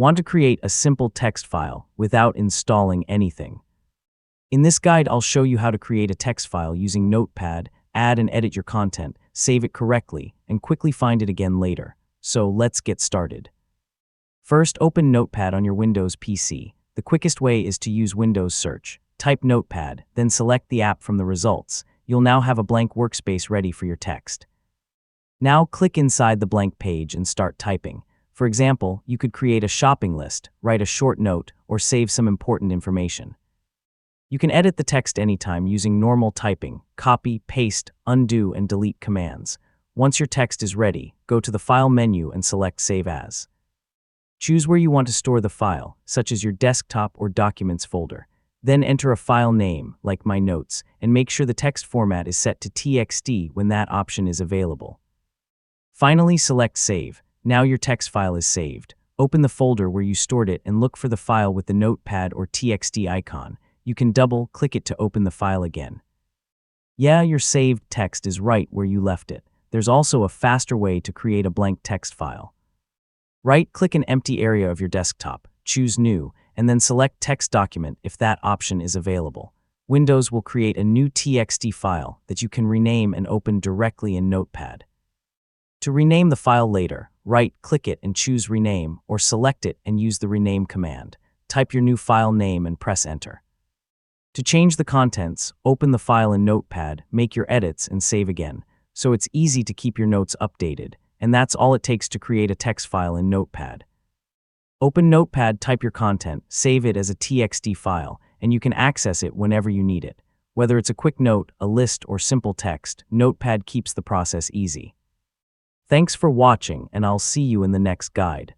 Want to create a simple text file without installing anything? In this guide, I'll show you how to create a text file using Notepad, add and edit your content, save it correctly, and quickly find it again later. So let's get started. First, open Notepad on your Windows PC. The quickest way is to use Windows Search. Type Notepad, then select the app from the results. You'll now have a blank workspace ready for your text. Now click inside the blank page and start typing. For example, you could create a shopping list, write a short note, or save some important information. You can edit the text anytime using normal typing, copy, paste, undo, and delete commands. Once your text is ready, go to the File menu and select Save As. Choose where you want to store the file, such as your desktop or Documents folder. Then enter a file name, like My Notes, and make sure the text format is set to TXT when that option is available. Finally, select Save. Now your text file is saved. Open the folder where you stored it and look for the file with the Notepad or TXT icon. You can double-click it to open the file again. Yeah, your saved text is right where you left it. There's also a faster way to create a blank text file. Right-click an empty area of your desktop, choose New, and then select Text Document if that option is available. Windows will create a new TXT file that you can rename and open directly in Notepad. To rename the file later, right-click it and choose Rename, or select it and use the Rename command. Type your new file name and press Enter. To change the contents, open the file in Notepad, make your edits, and save again. So it's easy to keep your notes updated, and that's all it takes to create a text file in Notepad. Open Notepad, type your content, save it as a TXT file, and you can access it whenever you need it. Whether it's a quick note, a list, or simple text, Notepad keeps the process easy. Thanks for watching, and I'll see you in the next guide.